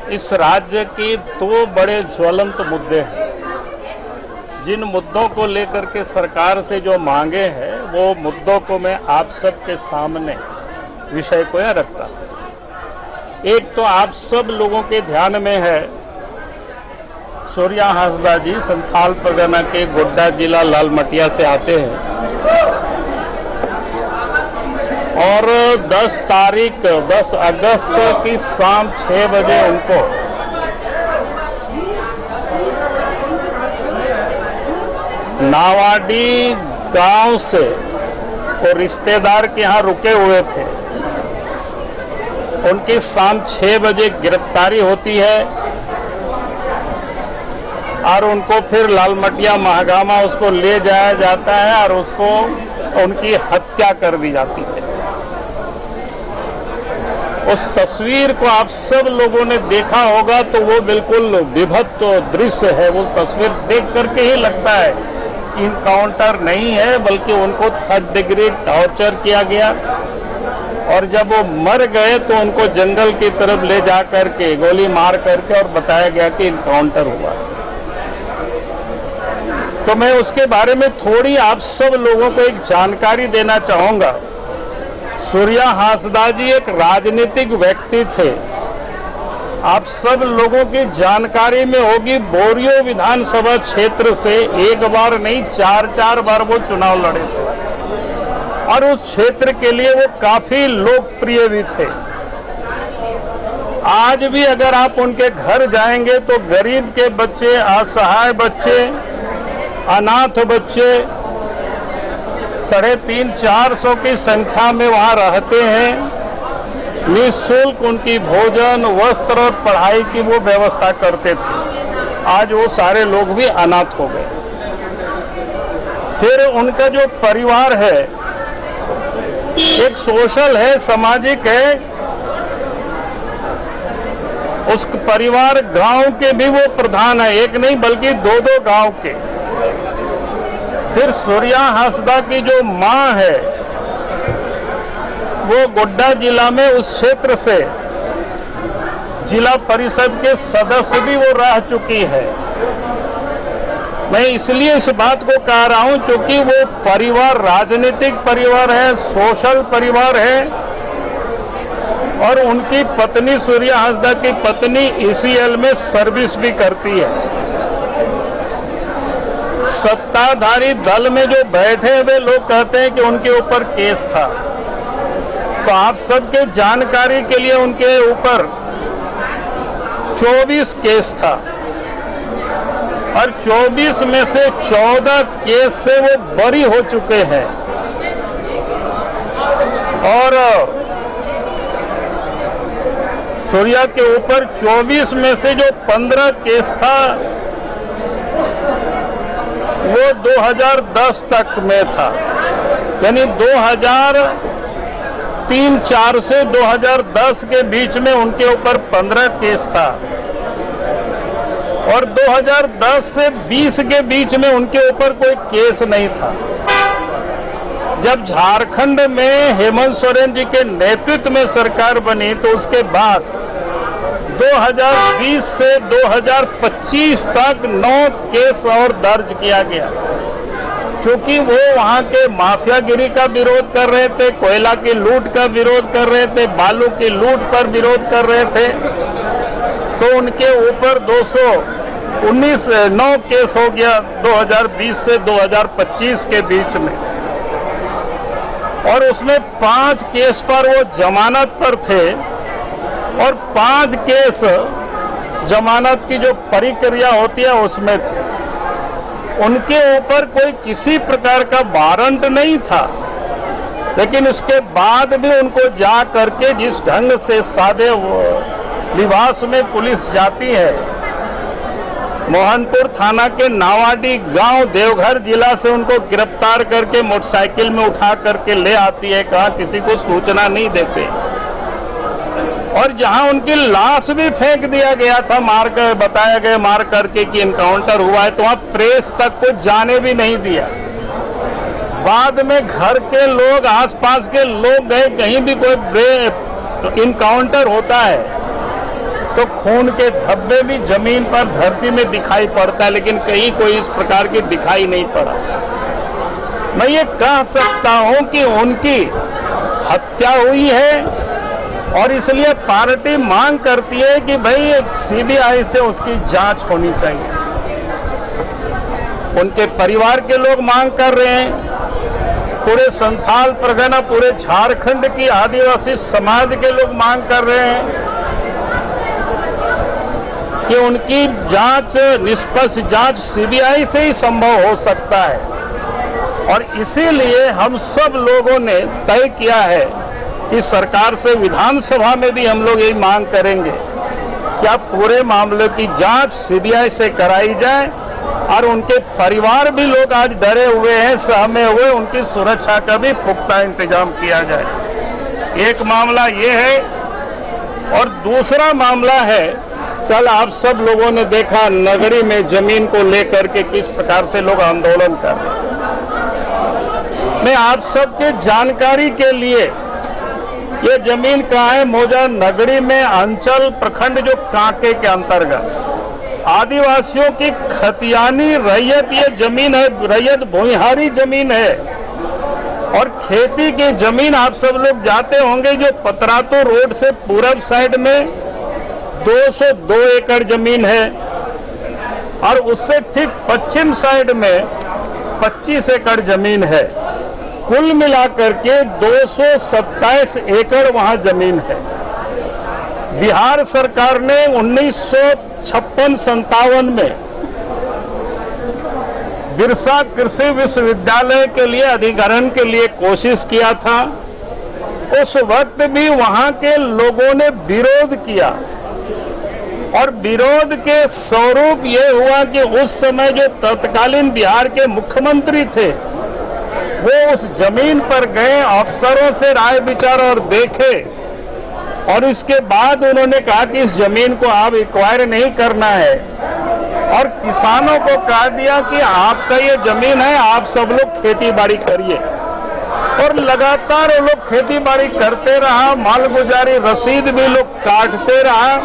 इस राज्य के दो बड़े ज्वलंत मुद्दे हैं। जिन मुद्दों को लेकर के सरकार से जो मांगे हैं वो मुद्दों को मैं आप सबके सामने विषय को यह रखता हूँ। एक तो आप सब लोगों के ध्यान में है सूर्या हांसदा जी संथाल परगना के गोड्डा जिला लालमटिया से आते हैं और 10 अगस्त की शाम 6 बजे उनको नावाडी गांव से वो रिश्तेदार के यहाँ रुके हुए थे, उनकी शाम 6 बजे गिरफ्तारी होती है और उनको फिर लालमटिया महागामा उसको ले जाया जाता है और उसको उनकी हत्या कर दी जाती है। उस तस्वीर को आप सब लोगों ने देखा होगा तो वो बिल्कुल विभत्स दृश्य है। वो तस्वीर देख करके ही लगता है इनकाउंटर नहीं है बल्कि उनको 3rd डिग्री टॉर्चर किया गया और जब वो मर गए तो उनको जंगल की तरफ ले जा करके गोली मार करके और बताया गया कि इनकाउंटर हुआ। तो मैं उसके बारे में थोड़ी आप सब लोगों को एक जानकारी देना चाहूंगा। सूर्या हांसदा जी एक राजनीतिक व्यक्ति थे, आप सब लोगों की जानकारी में होगी। बोरियो विधानसभा क्षेत्र से एक बार नहीं 4 बार वो चुनाव लड़े थे और उस क्षेत्र के लिए वो काफी लोकप्रिय भी थे। आज भी अगर आप उनके घर जाएंगे तो गरीब के बच्चे, असहाय बच्चे, अनाथ बच्चे 350-400 की संख्या में वहाँ रहते हैं। निःशुल्क उनकी भोजन, वस्त्र और पढ़ाई की वो व्यवस्था करते थे। आज वो सारे लोग भी अनाथ हो गए। फिर उनका जो परिवार है एक सोशल है, सामाजिक है। उस परिवार गांव के भी वो प्रधान है, एक नहीं बल्कि 2 गांव के। फिर सूर्या हांसदा की जो मां है वो गोड्डा जिला में उस क्षेत्र से जिला परिषद के सदस्य भी वो रह चुकी है। मैं इसलिए इस बात को कह रहा हूं क्योंकि वो परिवार राजनीतिक परिवार है, सोशल परिवार है और उनकी पत्नी सूर्या हांसदा की पत्नी ECL में सर्विस भी करती है। सत्ताधारी दल में जो बैठे हुए लोग कहते हैं कि उनके ऊपर केस था, तो आप सबके जानकारी के लिए उनके ऊपर 24 केस था और 24 में से 14 केस से वो बरी हो चुके हैं और सूर्या के ऊपर 24 में से जो 15 केस था वो 2010 तक में था, यानी 2003-04 से 2010 के बीच में उनके ऊपर 15 केस था और 2010 से 20 के बीच में उनके ऊपर कोई केस नहीं था। जब झारखंड में हेमंत सोरेन जी के नेतृत्व में सरकार बनी तो उसके बाद 2020 से 2025 तक 9 केस और दर्ज किया गया, क्योंकि वो वहाँ के माफियागिरी का विरोध कर रहे थे, कोयला की लूट का विरोध कर रहे थे, बालू की लूट पर विरोध कर रहे थे। तो उनके ऊपर 9 केस हो गया 2020 से 2025 के बीच में और उसमें 5 केस पर वो जमानत पर थे और 5 केस जमानत की जो प्रक्रिया होती है उसमें थे। उनके ऊपर कोई किसी प्रकार का वारंट नहीं था, लेकिन उसके बाद भी उनको जा करके जिस ढंग से सादे लिबास में पुलिस जाती है, मोहनपुर थाना के नावाडी गांव देवघर जिला से उनको गिरफ्तार करके मोटरसाइकिल में उठा करके ले आती है, कहा किसी को सूचना नहीं देते। और जहां उनकी लाश भी फेंक दिया गया था, मार कर बताया गया मार करके कि इनकाउंटर हुआ है, तो वहां प्रेस तक को जाने भी नहीं दिया। बाद में घर के लोग, आसपास के लोग गए, कहीं भी कोई इनकाउंटर होता है तो खून के धब्बे भी जमीन पर धरती में दिखाई पड़ता है, लेकिन कहीं कोई इस प्रकार की दिखाई नहीं पड़ा। मैं ये कह सकता हूं कि उनकी हत्या हुई है और इसलिए पार्टी मांग करती है कि भाई सीबीआई से उसकी जांच होनी चाहिए। उनके परिवार के लोग मांग कर रहे हैं, पूरे संथाल परगना, पूरे झारखंड की आदिवासी समाज के लोग मांग कर रहे हैं कि उनकी जांच, निष्पक्ष जांच सीबीआई से ही संभव हो सकता है। और इसीलिए हम सब लोगों ने तय किया है कि सरकार से विधानसभा में भी हम लोग यही मांग करेंगे कि आप पूरे मामले की जांच सीबीआई से कराई जाए और उनके परिवार भी लोग आज डरे हुए हैं, सहमे हुए, उनकी सुरक्षा का भी पुख्ता इंतजाम किया जाए। एक मामला ये है और दूसरा मामला है, कल आप सब लोगों ने देखा नगरी में जमीन को लेकर के किस प्रकार से लोग आंदोलन कर रहे हैं। मैं आप सबके जानकारी के लिए, ये जमीन कहाँ है? मौजा नगरी में अंचल प्रखंड जो कांके के अंतर्गत आदिवासियों की खतियानी रैयत ये जमीन है, रैयत भूमिहारी जमीन है। और खेती की जमीन आप सब लोग जाते होंगे, जो पतरातू रोड से पूरब साइड में 202 एकड़ जमीन है और उससे ठीक पश्चिम साइड में 25 एकड़ जमीन है। कुल मिलाकर के 227 एकड़ वहां जमीन है। बिहार सरकार ने 1956-57 में बिरसा कृषि विश्वविद्यालय के लिए अधिग्रहण के लिए कोशिश किया था। उस वक्त भी वहां के लोगों ने विरोध किया और विरोध के स्वरूप ये हुआ कि उस समय जो तत्कालीन बिहार के मुख्यमंत्री थे वो उस जमीन पर गए, अफसरों से राय विचार और देखे और इसके बाद उन्होंने कहा कि इस जमीन को आप एक्वायर नहीं करना है और किसानों को कहा दिया कि आपका ये जमीन है, आप सब लोग खेती बाड़ी करिए। और लगातार वो लोग खेती बाड़ी करते रहा, मालगुजारी रसीद भी लोग काटते रहा